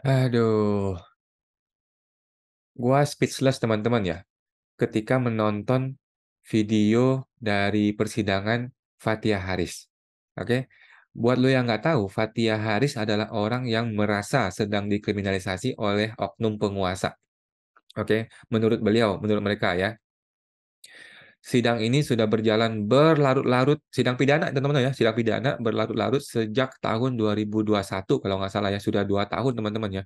Aduh, gua speechless teman-teman ya, ketika menonton video dari persidangan Fathia Harris. Oke, buat lo yang nggak tahu, Fathia Harris adalah orang yang merasa sedang dikriminalisasi oleh oknum penguasa. Oke, menurut mereka ya, sidang ini sudah berjalan berlarut-larut, sidang pidana teman-teman ya, sidang pidana berlarut-larut sejak tahun 2021 kalau nggak salah ya, sudah 2 tahun teman-teman ya.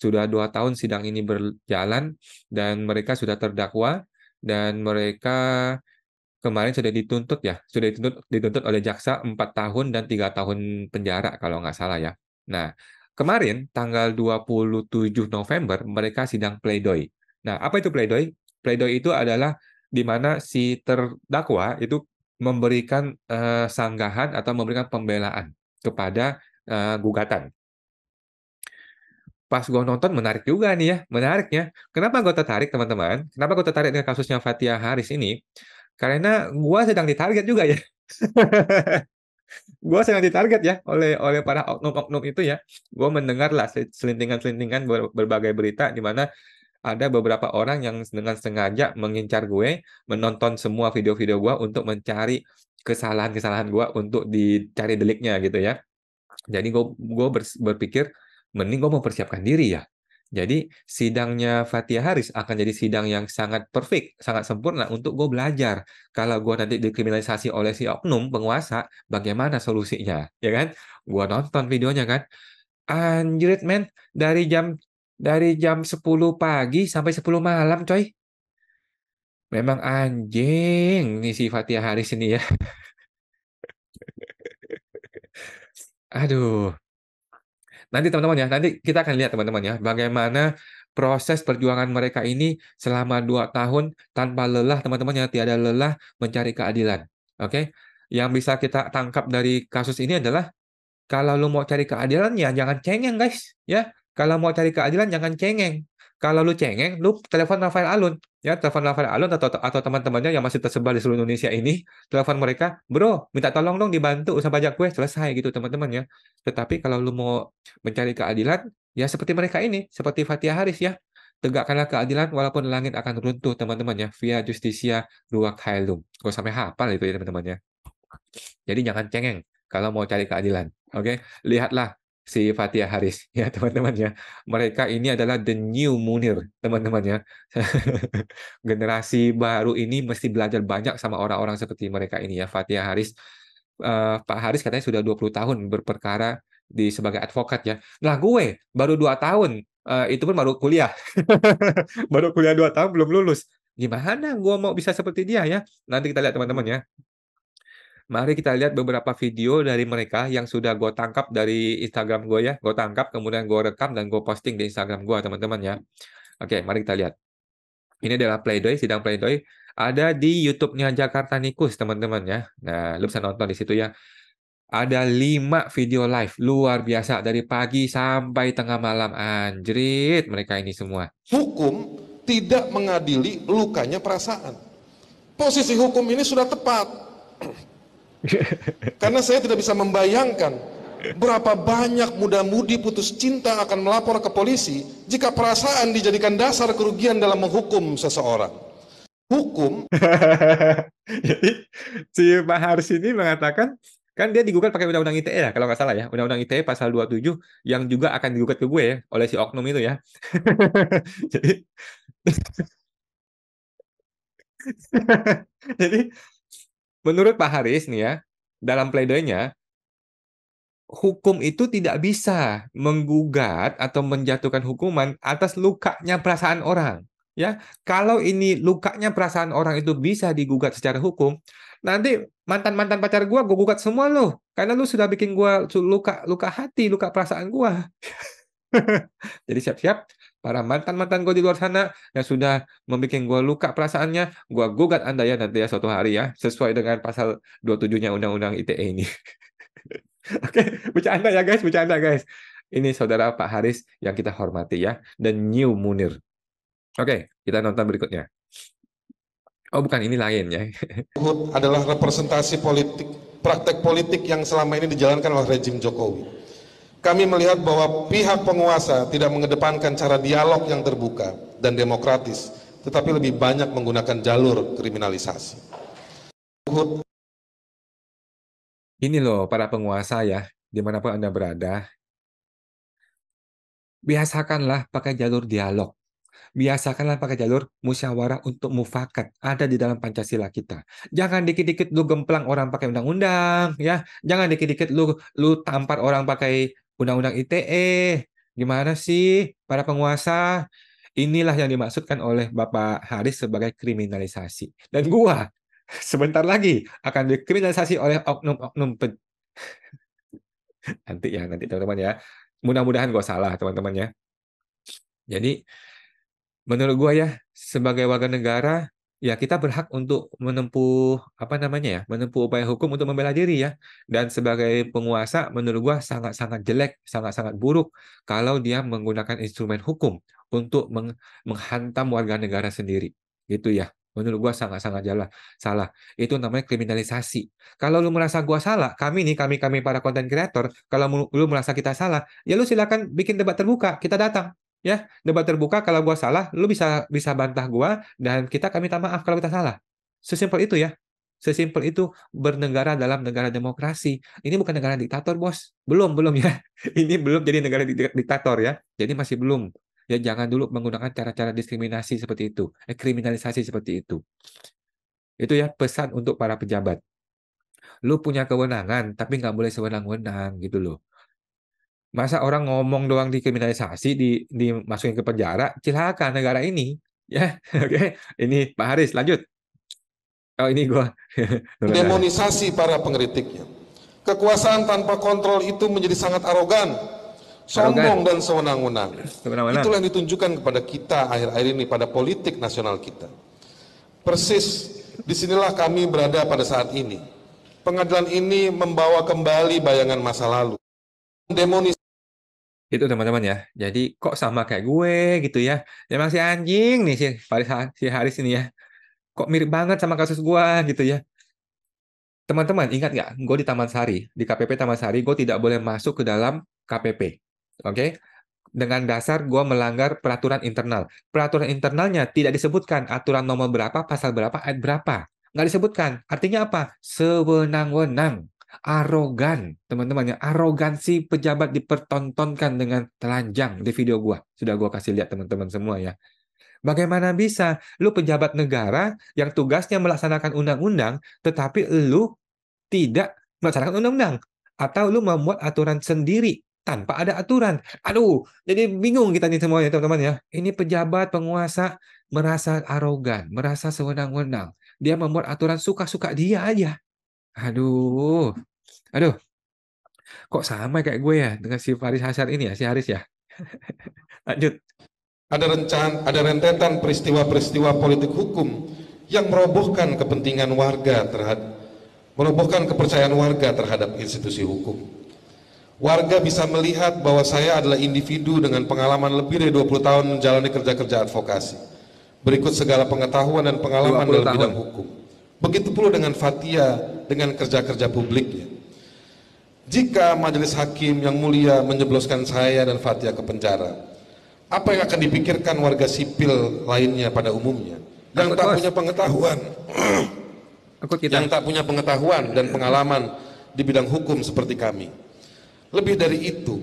Sudah 2 tahun sidang ini berjalan dan mereka sudah terdakwa dan mereka kemarin sudah dituntut ya, sudah dituntut oleh jaksa 4 tahun dan 3 tahun penjara kalau nggak salah ya. Nah, kemarin tanggal 27 November mereka sidang pledoi. Nah, apa itu pledoi? Pledoi itu adalah di mana si terdakwa itu memberikan sanggahan atau memberikan pembelaan kepada gugatan. Pas gue nonton menarik juga nih ya, menariknya. Kenapa gue tertarik teman-teman? Kenapa gue tertarik dengan kasusnya Fathia Harris ini? Karena gue sedang ditarget juga ya. Gue sedang ditarget ya oleh para oknum-oknum itu ya. Gue mendengar lah selintingan-selintingan berbagai berita di mana ada beberapa orang yang dengan sengaja mengincar gue, menonton semua video-video gue untuk mencari kesalahan-kesalahan gue untuk dicari deliknya gitu ya. Jadi gue berpikir, mending gue mau persiapkan diri ya. Jadi sidangnya Fathia Harris akan jadi sidang yang sangat perfect, sangat sempurna untuk gue belajar. Kalau gue nanti dikriminalisasi oleh si oknum penguasa, bagaimana solusinya, ya kan? Gue nonton videonya kan, anjrit men, dari jam 10 pagi sampai 10 malam, coy. Memang anjing nih si Fathia Harris ini ya. Aduh. Nanti teman-teman ya, nanti kita akan lihat teman-teman ya, bagaimana proses perjuangan mereka ini selama 2 tahun tanpa lelah teman-teman ya, tiada lelah mencari keadilan. Oke, yang bisa kita tangkap dari kasus ini adalah kalau lu mau cari keadilan ya jangan cengeng guys, ya. Kalau mau cari keadilan jangan cengeng. Kalau lu cengeng, lu telepon Rafael Alun, ya, telepon Rafael Alun atau teman-temannya yang masih tersebar di seluruh Indonesia ini, telepon mereka, bro, minta tolong dong dibantu urusan pajak gue, selesai gitu teman-teman ya. Tetapi kalau lu mau mencari keadilan, ya seperti mereka ini, seperti Fathia Harris ya, tegakkanlah keadilan walaupun langit akan runtuh teman-teman ya, via Justitia Dua Caelum. Gue sampai hafal itu ya teman-teman ya. Jadi jangan cengeng kalau mau cari keadilan. Oke, lihatlah si Fathia Harris ya teman-teman ya. Mereka ini adalah the new Munir teman-teman ya. Generasi baru ini mesti belajar banyak sama orang-orang seperti mereka ini ya. Fathia Harris, Pak Haris katanya sudah 20 tahun berperkara sebagai advokat ya. Lah gue baru 2 tahun, itu pun baru kuliah. Baru kuliah 2 tahun belum lulus. Gimana gue mau bisa seperti dia ya? Nanti kita lihat teman-teman ya. Mari kita lihat beberapa video dari mereka yang sudah gue tangkap dari Instagram gue ya. Gue tangkap, kemudian gue rekam dan gue posting di Instagram gue, teman-teman ya. Oke, mari kita lihat. Ini adalah pledoi, sidang pledoi. Ada di YouTube-nya Jakarta Nikus, teman-teman ya. Nah, lu bisa nonton di situ ya. Ada 5 video live, luar biasa. Dari pagi sampai tengah malam. Anjrit, mereka ini semua. Hukum tidak mengadili lukanya perasaan. Posisi hukum ini sudah tepat. Karena saya tidak bisa membayangkan berapa banyak muda-mudi putus cinta akan melapor ke polisi jika perasaan dijadikan dasar kerugian dalam menghukum seseorang. Hukum. Jadi si Pak Haris ini mengatakan, kan dia digugat pakai Undang-Undang ITE ya, kalau nggak salah ya. Undang-Undang ITE pasal 27 yang juga akan digugat ke gue ya, oleh si oknum itu ya. Jadi, jadi menurut Pak Haris nih ya, dalam pledoinya, hukum itu tidak bisa menggugat atau menjatuhkan hukuman atas lukanya perasaan orang. Ya, kalau ini lukanya perasaan orang itu bisa digugat secara hukum, nanti mantan-mantan pacar gue gugat semua loh, karena lu sudah bikin gue luka luka hati, luka perasaan gue. Jadi siap-siap para mantan-mantan gue di luar sana yang sudah membuat gue luka perasaannya, gue gugat Anda ya nanti ya suatu hari ya, sesuai dengan pasal 27-nya Undang-Undang ITE ini. Oke, bercanda ya guys, bercanda guys. Ini saudara Pak Haris yang kita hormati ya, dan New Munir. Oke, kita nonton berikutnya. Oh bukan, ini lain ya. Luhut adalah representasi politik, praktek politik yang selama ini dijalankan oleh rejim Jokowi. Kami melihat bahwa pihak penguasa tidak mengedepankan cara dialog yang terbuka dan demokratis, tetapi lebih banyak menggunakan jalur kriminalisasi. Ini loh para penguasa ya, dimanapun Anda berada, biasakanlah pakai jalur dialog. Biasakanlah pakai jalur musyawarah untuk mufakat. Ada di dalam Pancasila kita. Jangan dikit-dikit lu gemplang orang pakai undang-undang, ya. Jangan dikit-dikit lu tampar orang pakai undang-undang ITE. Gimana sih para penguasa? Inilah yang dimaksudkan oleh Bapak Haris sebagai kriminalisasi. Dan gua sebentar lagi akan dikriminalisasi oleh oknum-oknum nanti teman-teman ya. Mudah-mudahan gua salah teman-teman ya. Jadi menurut gua ya, sebagai warga negara, ya kita berhak untuk menempuh apa namanya ya, menempuh upaya hukum untuk membela diri ya. Dan sebagai penguasa, menurut gua sangat-sangat jelek, sangat-sangat buruk kalau dia menggunakan instrumen hukum untuk menghantam warga negara sendiri, gitu ya. Menurut gua sangat-sangat salah. Itu namanya kriminalisasi. Kalau lu merasa gua salah, kami para konten kreator, kalau lu merasa kita salah, ya lu silakan bikin debat terbuka, kita datang. Ya, debat terbuka kalau gua salah, lu bisa bisa bantah gua dan kami minta maaf kalau kita salah. Sesimpel itu ya. Sesimpel itu bernegara dalam negara demokrasi. Ini bukan negara diktator, Bos. Belum ya. Ini belum jadi negara diktator ya. Jadi masih belum. Ya jangan dulu menggunakan cara-cara diskriminasi seperti itu, kriminalisasi seperti itu. Itu ya pesan untuk para pejabat. Lu punya kewenangan, tapi nggak boleh sewenang-wenang gitu loh. Masa orang ngomong doang dikriminalisasi, dimasukin ke penjara, cilaka negara ini. Ya, oke. Ini Pak Haris, lanjut. Oh, ini gua. Demonisasi para pengkritiknya. Kekuasaan tanpa kontrol itu menjadi sangat arogan, sombong dan sewenang-wenang. Itulah yang ditunjukkan kepada kita akhir-akhir ini pada politik nasional kita. Persis disinilah kami berada pada saat ini. Pengadilan ini membawa kembali bayangan masa lalu. Demonisasi itu teman-teman ya. Jadi kok sama kayak gue gitu ya. Memang si anjing nih si Haris ini ya. Kok mirip banget sama kasus gue gitu ya. Teman-teman ingat nggak? Gue di Taman Sari, di KPP Taman Sari, gue tidak boleh masuk ke dalam KPP. Oke? Dengan dasar gue melanggar peraturan internal. Peraturan internalnya tidak disebutkan aturan nomor berapa, pasal berapa, ayat berapa. Nggak disebutkan. Artinya apa? Sewenang-wenang. Arogan, teman-teman ya. Arogansi pejabat dipertontonkan dengan telanjang di video gue. Sudah gue kasih lihat teman-teman semua ya. Bagaimana bisa lu pejabat negara yang tugasnya melaksanakan undang-undang, tetapi lu tidak melaksanakan undang-undang? Atau lu membuat aturan sendiri tanpa ada aturan? Aduh, jadi bingung kita nih semuanya teman-teman ya. Ini pejabat penguasa merasa arogan, merasa sewenang-wenang. Dia membuat aturan suka-suka dia aja. Aduh, aduh, kok sama kayak gue ya dengan si Faris Hasyar ini ya, si Haris ya. Lanjut. ada rentetan peristiwa-peristiwa politik hukum yang merobohkan kepentingan warga merobohkan kepercayaan warga terhadap institusi hukum. Warga bisa melihat bahwa saya adalah individu dengan pengalaman lebih dari 20 tahun menjalani kerja-kerja advokasi. Berikut segala pengetahuan dan pengalaman dalam bidang hukum. Begitu pula dengan Fathia dengan kerja-kerja publiknya. Jika majelis hakim yang mulia menjebloskan saya dan Fathia ke penjara, apa yang akan dipikirkan warga sipil lainnya pada umumnya yang tak punya pengetahuan yang tak punya pengetahuan dan pengalaman di bidang hukum seperti kami? Lebih dari itu,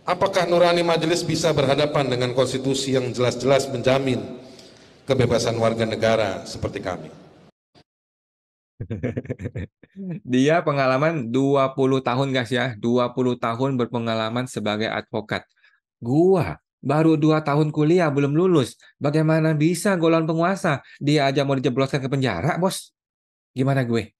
apakah nurani majelis bisa berhadapan dengan konstitusi yang jelas-jelas menjamin kebebasan warga negara seperti kami? Dia pengalaman 20 tahun guys ya, 20 tahun berpengalaman sebagai advokat. Gua baru 2 tahun kuliah belum lulus. Bagaimana bisa golongan penguasa? Dia aja mau dijebloskan ke penjara, Bos. Gimana gue?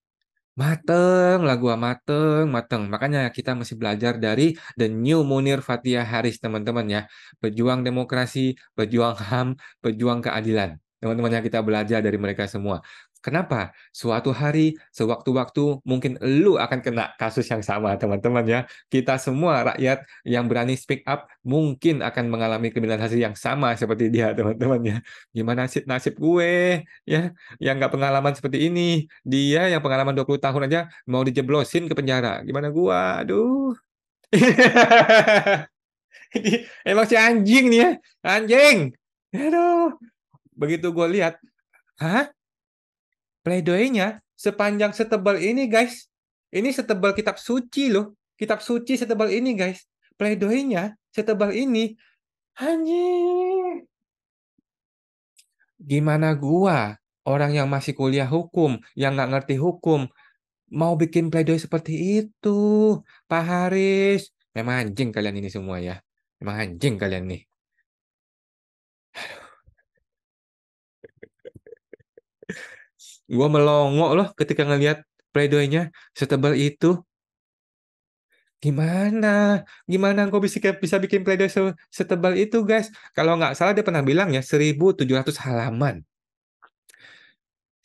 Mateng lah gua, mateng. Makanya kita mesti belajar dari The New Munir Fathia Haris, teman-teman ya. Pejuang demokrasi, pejuang HAM, pejuang keadilan. Teman-teman ya, kita belajar dari mereka semua. Kenapa? Suatu hari, sewaktu-waktu, mungkin lu akan kena kasus yang sama, teman-teman ya. Kita semua rakyat yang berani speak up, mungkin akan mengalami kriminalisasi yang sama seperti dia, teman-teman ya. Gimana nasib gue, ya, yang nggak pengalaman seperti ini. Dia yang pengalaman 20 tahun aja mau dijeblosin ke penjara. Gimana gua? Aduh. Ini emang si anjing nih ya, anjing. Aduh, begitu gue lihat, hah? Pleidoynya sepanjang setebal ini, guys. Ini setebal kitab suci loh. Kitab suci setebal ini, guys. Pleidoynya setebal ini. Anjing. Gimana gua, orang yang masih kuliah hukum, yang nggak ngerti hukum, mau bikin pledoi seperti itu, Pak Haris. Memang anjing kalian ini semua ya. Memang anjing kalian nih. Gua melongo loh ketika ngelihat pledoinya setebal itu. Gimana? Gimana kok bisa bikin pledoi setebal itu, guys? Kalau nggak salah dia pernah bilang ya, 1.700 halaman.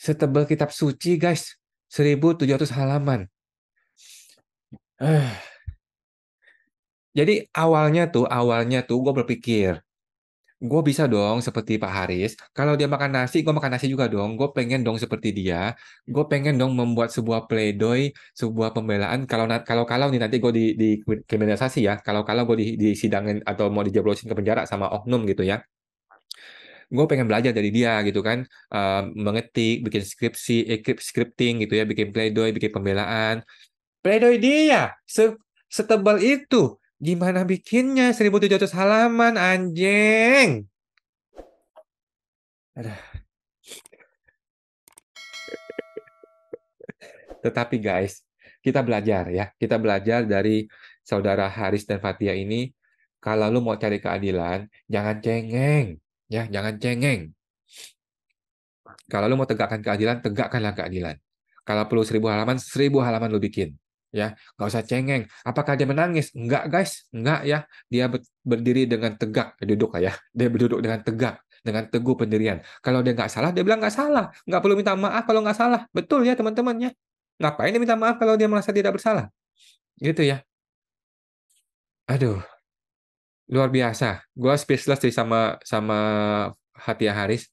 Setebal kitab suci, guys. 1.700 halaman. Eh, Jadi awalnya tuh gue berpikir, gue bisa dong seperti Pak Haris. Kalau dia makan nasi, gue makan nasi juga dong. Gue pengen dong seperti dia. Gue pengen dong membuat sebuah pledoi, sebuah pembelaan. Kalau nih nanti gue di kriminalisasi ya. Kalau gue disidangin atau mau dijeblosin ke penjara sama oknum gitu ya. Gue pengen belajar dari dia gitu kan. Mengetik, bikin skripsi, scripting gitu ya, bikin pledoi, bikin pembelaan. Pledoi dia setebal itu. Gimana bikinnya 1.700 halaman, anjing? Aduh. Tetapi guys, kita belajar ya. Kita belajar dari saudara Haris dan Fatia ini. Kalau lu mau cari keadilan, jangan cengeng. Ya, jangan cengeng. Kalau lu mau tegakkan keadilan, tegakkanlah keadilan. Kalau perlu 1.000 halaman, 1.000 halaman lu bikin. Ya, nggak usah cengeng. Apakah dia menangis? Enggak, guys. Enggak ya. Dia berdiri dengan tegak, duduk lah ya. Dia berduduk dengan tegak, dengan teguh pendirian. Kalau dia nggak salah, dia bilang nggak salah. Nggak perlu minta maaf kalau nggak salah. Betul ya, teman-teman ya. Ngapain dia minta maaf kalau dia merasa tidak bersalah? Gitu ya. Aduh, luar biasa. Gua speechless sih sama sama Hatia Haris.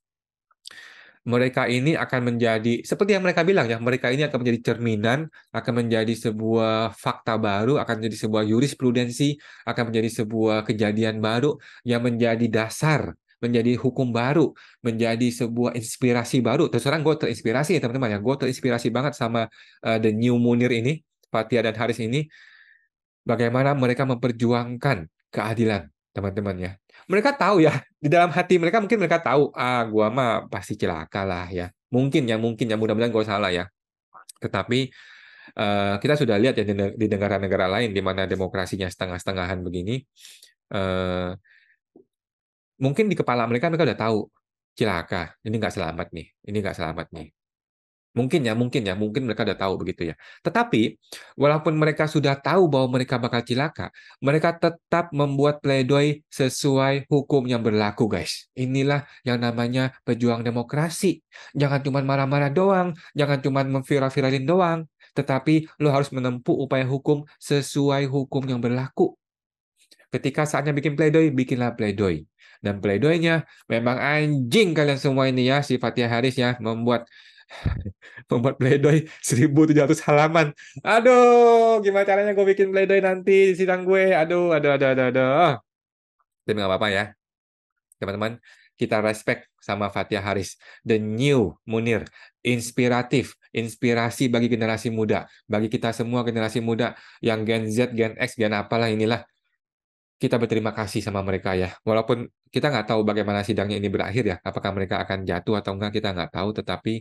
Mereka ini akan menjadi seperti yang mereka bilang ya, mereka ini akan menjadi cerminan, akan menjadi sebuah fakta baru, akan menjadi sebuah jurisprudensi, akan menjadi sebuah kejadian baru yang menjadi dasar, menjadi hukum baru, menjadi sebuah inspirasi baru. Terus terang gue terinspirasi ya teman-teman ya, gue terinspirasi banget sama The New Munir ini, Fathia dan Haris ini, bagaimana mereka memperjuangkan keadilan, teman-teman ya. Mereka tahu ya, di dalam hati mereka mungkin mereka tahu, gua mah pasti celaka lah ya. Mungkin ya, mudah-mudahan gua salah ya. Tetapi kita sudah lihat ya di negara-negara lain di mana demokrasinya setengah-setengahan begini, eh, mungkin di kepala mereka udah tahu, celaka, ini nggak selamat nih, ini nggak selamat nih. Mungkin mereka udah tahu begitu ya. Tetapi walaupun mereka sudah tahu bahwa mereka bakal cilaka, mereka tetap membuat pledoi sesuai hukum yang berlaku, guys. Inilah yang namanya pejuang demokrasi. Jangan cuma marah-marah doang, jangan cuma memviral-viralin doang, tetapi lo harus menempuh upaya hukum sesuai hukum yang berlaku. Ketika saatnya bikin pledoi, bikinlah pledoi. Dan pledoinya memang anjing kalian semua ini ya, si Fathia Haris ya, membuat pledoi 1.700 halaman. Aduh, gimana caranya gue bikin pledoi nanti di sidang gue? Aduh. Tapi nggak apa-apa ya, teman-teman. Kita respect sama Fathia Haris. The new Munir. Inspiratif. Inspirasi bagi generasi muda. Bagi kita semua generasi muda yang Gen Z, Gen X, Gen apalah inilah. Kita berterima kasih sama mereka ya. Walaupun kita nggak tahu bagaimana sidangnya ini berakhir ya. Apakah mereka akan jatuh atau enggak, kita nggak tahu. Tetapi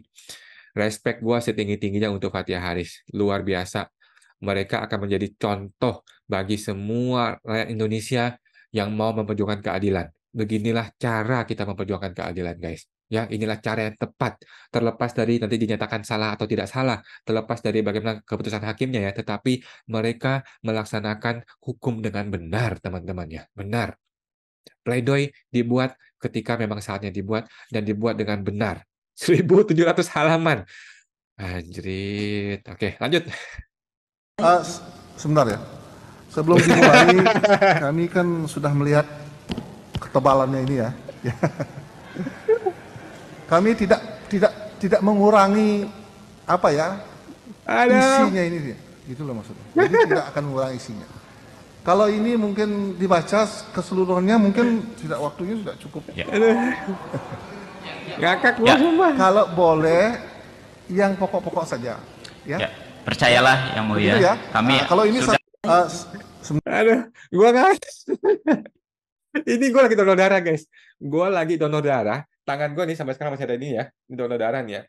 respect gue setinggi-tingginya untuk Fathia Haris. Luar biasa. Mereka akan menjadi contoh bagi semua rakyat Indonesia yang mau memperjuangkan keadilan. Beginilah cara kita memperjuangkan keadilan, guys. Ya, inilah cara yang tepat. Terlepas dari nanti dinyatakan salah atau tidak salah, terlepas dari bagaimana keputusan hakimnya ya, tetapi mereka melaksanakan hukum dengan benar, teman-teman ya. Benar. Pledoi dibuat ketika memang saatnya dibuat dan dibuat dengan benar. 1.700 halaman. Anjrit. Oke, lanjut. Sebentar ya. Sebelum dimulai, kami kan sudah melihat ketebalannya ini ya. Kami tidak mengurangi apa ya Ada. isinya ini dia. Itulah maksudnya. Jadi tidak akan mengurangi isinya. Kalau ini mungkin dibaca keseluruhannya mungkin tidak, waktunya sudah cukup. Ya. Ngakak Ya. gua semua. Kalau boleh yang pokok-pokok saja, ya. Ya, percayalah Yang Mulia, Begitu ya. kami Kalau ini sudah Aduh, gua nggak. Ini gue lagi donor darah, guys. Gue lagi donor darah. Tangan gue nih sampai sekarang masih ada ini ya. Ini donor darah nih ya.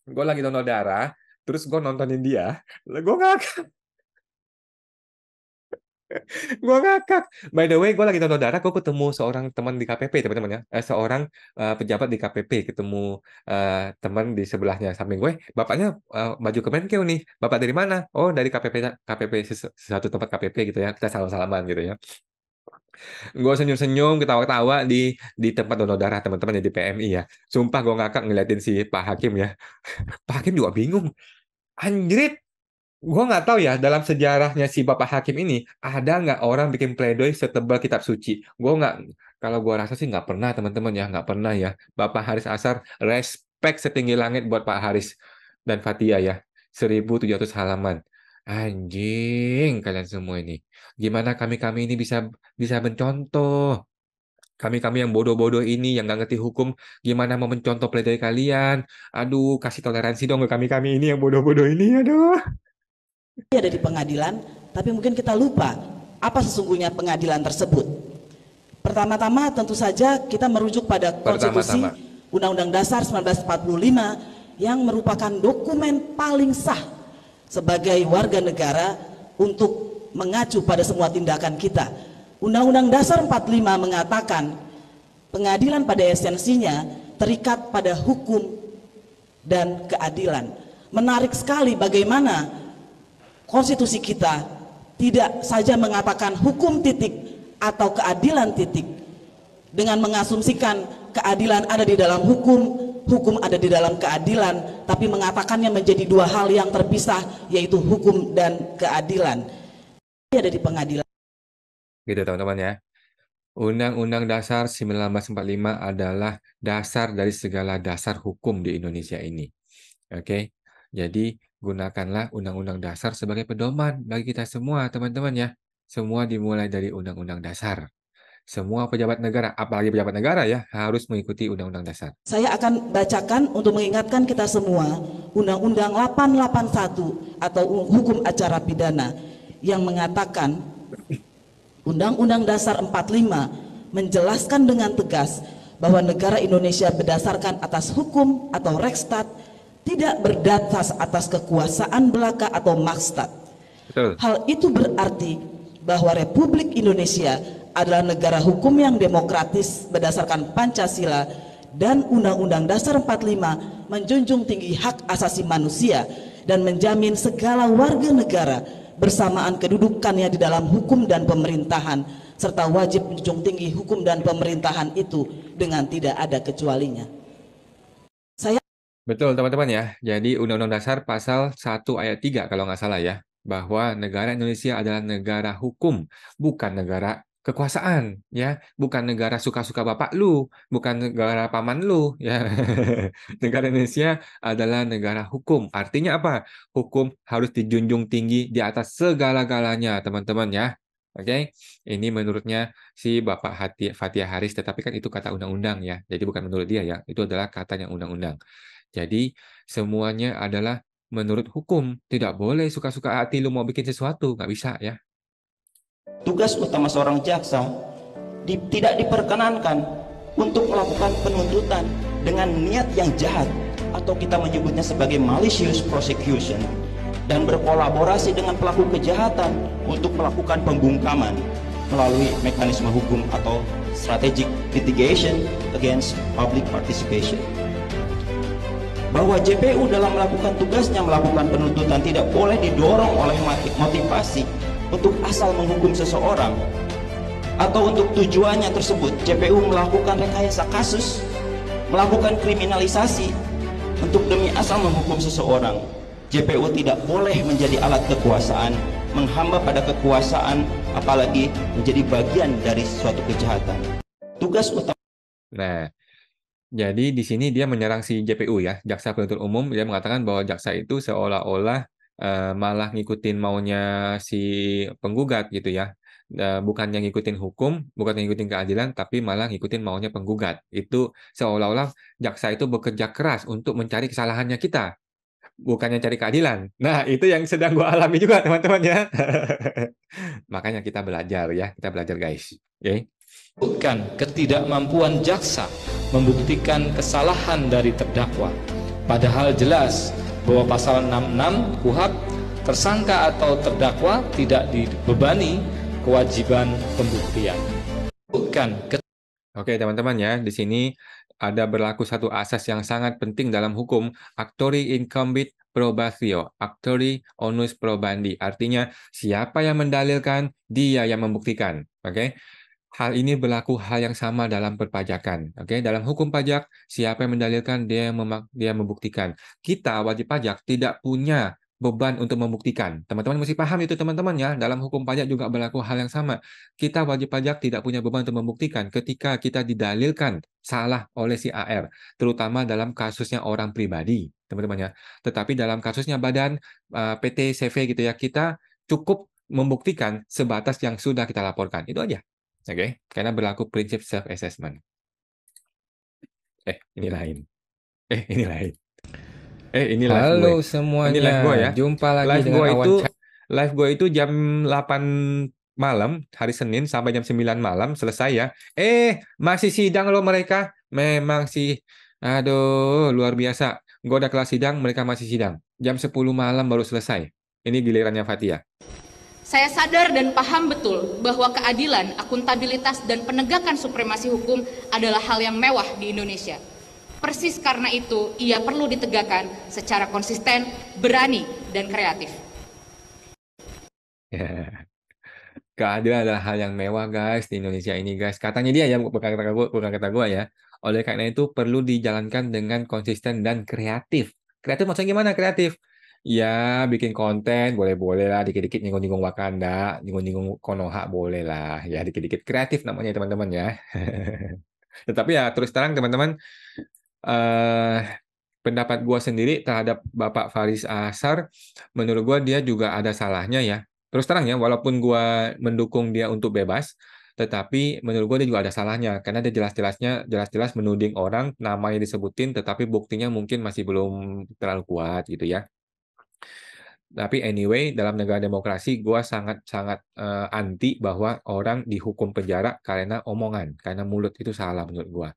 Gue lagi donor darah. Terus gue nontonin dia. Gue ngakak. Gue ngakak. By the way, gue lagi donor darah. Gue ketemu seorang teman di KPP, teman-teman ya. Seorang pejabat di KPP. Ketemu teman di sebelahnya. Samping gue, bapaknya maju ke Menkeu nih. Bapak dari mana? Oh, dari KPP satu tempat KPP gitu ya. Kita salam-salaman gitu ya. Gue senyum-senyum, ketawa-ketawa di tempat donor darah teman-teman ya di PMI ya. Sumpah gue ngakak ngeliatin si Pak Hakim ya. Pak Hakim juga bingung. Anjrit, gue nggak tahu ya dalam sejarahnya si Bapak Hakim ini ada nggak orang bikin pledoi setebal kitab suci. Gue nggak, kalau gue rasa sih nggak pernah teman-teman ya, nggak pernah ya. Bapak Haris Azhar, respect setinggi langit buat Pak Haris dan Fathia ya. 1.700 halaman. Anjing kalian semua ini. Gimana kami-kami ini bisa mencontoh? Kami-kami yang bodoh-bodoh ini, yang nggak ngerti hukum, gimana mau mencontoh pledoi kalian? Aduh, kasih toleransi dong ke kami-kami ini yang bodoh-bodoh ini, aduh. Ada di pengadilan, tapi mungkin kita lupa apa sesungguhnya pengadilan tersebut. Pertama-tama tentu saja kita merujuk pada konstitusi Undang-Undang Dasar 1945 yang merupakan dokumen paling sah sebagai warga negara untuk mengacu pada semua tindakan kita. Undang-Undang Dasar 45 mengatakan pengadilan pada esensinya terikat pada hukum dan keadilan. Menarik sekali bagaimana konstitusi kita tidak saja mengatakan hukum titik atau keadilan titik, dengan mengasumsikan keadilan ada di dalam hukum, hukum ada di dalam keadilan, tapi mengatakannya menjadi dua hal yang terpisah, yaitu hukum dan keadilan. Ada di pengadilan. Gitu teman-teman ya. Undang-Undang Dasar 1945 adalah dasar dari segala dasar hukum di Indonesia ini. Oke. Jadi gunakanlah Undang-Undang Dasar sebagai pedoman bagi kita semua, teman-teman ya. Semua dimulai dari Undang-Undang Dasar. Semua pejabat negara, apalagi pejabat negara ya, harus mengikuti Undang-Undang Dasar. Saya akan bacakan untuk mengingatkan kita semua Undang-Undang 881 atau Hukum Acara Pidana yang mengatakan Undang-Undang Dasar 45 menjelaskan dengan tegas bahwa negara Indonesia berdasarkan atas hukum atau Rechtsstaat, tidak berdasar atas kekuasaan belaka atau Makstat. Betul. Hal itu berarti bahwa Republik Indonesia adalah negara hukum yang demokratis berdasarkan Pancasila dan Undang-Undang Dasar 45 menjunjung tinggi hak asasi manusia dan menjamin segala warga negara bersamaan kedudukannya di dalam hukum dan pemerintahan, serta wajib menjunjung tinggi hukum dan pemerintahan itu dengan tidak ada kecualinya. Betul teman-teman ya. Jadi Undang-Undang Dasar pasal 1 ayat 3 kalau nggak salah ya. Bahwa negara Indonesia adalah negara hukum, bukan negara kekuasaan ya, bukan negara suka-suka bapak lu, bukan negara paman lu ya. Negara Indonesia adalah negara hukum. Artinya apa? Hukum harus dijunjung tinggi di atas segala-galanya, teman-teman ya. Oke, ini menurutnya si Bapak Fathia Haris, tetapi kan itu kata undang-undang ya. Jadi bukan menurut dia ya, itu adalah katanya undang-undang. Jadi semuanya adalah menurut hukum. Tidak boleh suka-suka hati lu mau bikin sesuatu, nggak bisa ya. Tugas utama seorang jaksa tidak diperkenankan untuk melakukan penuntutan dengan niat yang jahat, atau kita menyebutnya sebagai malicious prosecution, dan berkolaborasi dengan pelaku kejahatan untuk melakukan pembungkaman melalui mekanisme hukum atau strategic litigation against public participation. Bahwa JPU dalam melakukan tugasnya melakukan penuntutan tidak boleh didorong oleh motivasi untuk asal menghukum seseorang, atau untuk tujuannya tersebut JPU melakukan rekayasa kasus, melakukan kriminalisasi untuk demi asal menghukum seseorang. JPU tidak boleh menjadi alat kekuasaan, menghamba pada kekuasaan, apalagi menjadi bagian dari suatu kejahatan. Tugas utama. Nah, jadi di sini dia menyerang si JPU ya, Jaksa Penuntut Umum. Dia mengatakan bahwa jaksa itu seolah-olah malah ngikutin maunya si penggugat gitu ya. bukannya ngikutin hukum, bukannya ngikutin keadilan, tapi malah ngikutin maunya penggugat. Itu seolah-olah jaksa itu bekerja keras untuk mencari kesalahannya kita, bukannya cari keadilan. Nah, itu yang sedang gue alami juga, teman-teman ya. Makanya kita belajar ya, kita belajar guys. Oke. Bukan ketidakmampuan jaksa membuktikan kesalahan dari terdakwa. Padahal jelas bahwa pasal 66 KUHP tersangka atau terdakwa tidak dibebani kewajiban pembuktian. Oke, teman-teman ya, di sini ada berlaku satu asas yang sangat penting dalam hukum, actori incumbit probatio, actori onus probandi. Artinya, siapa yang mendalilkan, dia yang membuktikan. Oke. Hal ini berlaku hal yang sama dalam perpajakan. Oke, dalam hukum pajak, siapa yang mendalilkan, dia membuktikan. Kita wajib pajak tidak punya beban untuk membuktikan. Teman-teman mesti paham itu teman-teman ya. Dalam hukum pajak juga berlaku hal yang sama. Kita wajib pajak tidak punya beban untuk membuktikan ketika kita didalilkan salah oleh si AR, terutama dalam kasusnya orang pribadi, teman-teman ya. Tetapi dalam kasusnya badan PT CV gitu ya, kita cukup membuktikan sebatas yang sudah kita laporkan. Itu aja. Oke, karena berlaku prinsip self-assessment. Ini lain. Ini lain. Ini live Halo gue. semuanya, Ini live gue ya. Jumpa lagi Live dengan gue Awan itu, Cahaya. live gue itu jam 8 malam, hari Senin sampai jam 9 malam selesai ya. Masih sidang loh mereka. Memang sih, aduh, luar biasa. Gue udah kelas sidang, mereka masih sidang. Jam 10 malam baru selesai. Ini gilirannya Fathia. Saya sadar dan paham betul bahwa keadilan, akuntabilitas, dan penegakan supremasi hukum adalah hal yang mewah di Indonesia. Persis karena itu, ia perlu ditegakkan secara konsisten, berani, dan kreatif. Ya. Keadilan adalah hal yang mewah guys di Indonesia ini guys. Katanya dia ya, bukan kata gue ya. Oleh karena itu perlu dijalankan dengan konsisten dan kreatif. Kreatif maksudnya gimana kreatif? Ya, bikin konten boleh-boleh lah, dikit-dikit nyinggung-nyinggung Wakanda, nyinggung-nyinggung Konoha boleh lah. Ya, dikit-dikit kreatif namanya teman-teman ya. Tetapi ya terus terang teman-teman, pendapat gua sendiri terhadap Bapak Faris Ashar, menurut gua dia juga ada salahnya ya. Terus terang ya, walaupun gua mendukung dia untuk bebas, tetapi menurut gua dia juga ada salahnya karena dia jelas-jelas menuding orang, namanya disebutin, tetapi buktinya mungkin masih belum terlalu kuat gitu ya. Tapi anyway, dalam negara demokrasi, gue sangat-sangat anti bahwa orang dihukum penjara karena omongan, karena mulut itu salah menurut gue.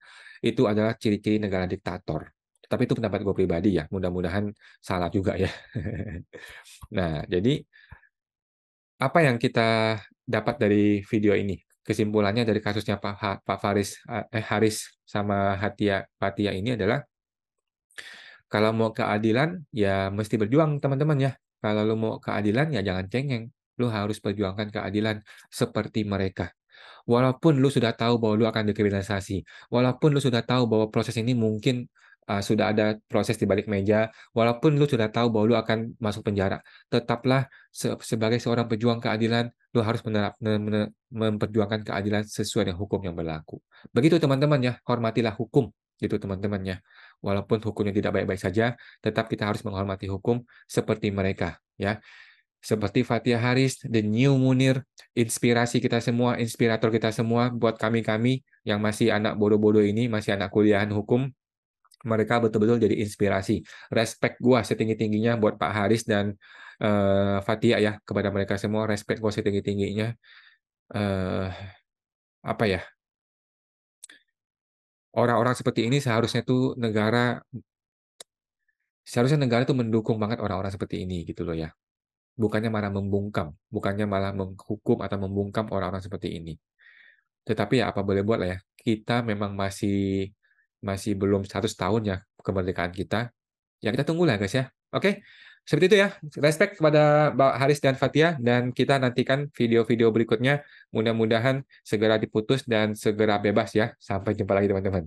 Itu adalah ciri-ciri negara diktator. Tapi itu pendapat gue pribadi ya, mudah-mudahan salah juga ya. Nah, jadi apa yang kita dapat dari video ini? Kesimpulannya dari kasusnya Pak Haris sama Fathia ini adalah kalau mau keadilan ya mesti berjuang teman-teman ya. Kalau lu mau keadilan ya jangan cengeng. Lu harus perjuangkan keadilan seperti mereka. Walaupun lu sudah tahu bahwa lu akan dikriminalisasi, walaupun lu sudah tahu bahwa proses ini mungkin sudah ada proses di balik meja, walaupun lu sudah tahu bahwa lu akan masuk penjara, tetaplah sebagai seorang pejuang keadilan, lu harus memperjuangkan keadilan sesuai dengan hukum yang berlaku. Begitu teman-teman ya, hormatilah hukum gitu teman-teman ya. Walaupun hukumnya tidak baik-baik saja, tetap kita harus menghormati hukum seperti mereka ya. Seperti Fathia Haris, The New Munir, inspirasi kita semua, inspirator kita semua buat kami-kami yang masih anak bodoh-bodoh ini, masih anak kuliahan hukum. Mereka betul-betul jadi inspirasi. Respect gua setinggi-tingginya buat Pak Haris dan Fathia ya, kepada mereka semua respect gua setinggi-tingginya. Apa ya? Orang-orang seperti ini seharusnya negara tuh mendukung banget orang-orang seperti ini gitu loh ya. Bukannya malah membungkam, bukannya malah menghukum atau membungkam orang-orang seperti ini. Tetapi ya apa boleh buat lah ya. Kita memang masih belum 100 tahun ya kemerdekaan kita. Ya kita tunggulah guys ya. Oke. Seperti itu ya. Respect kepada Mbak Haris dan Fathia dan kita nantikan video-video berikutnya. Mudah-mudahan segera diputus dan segera bebas ya. Sampai jumpa lagi teman-teman.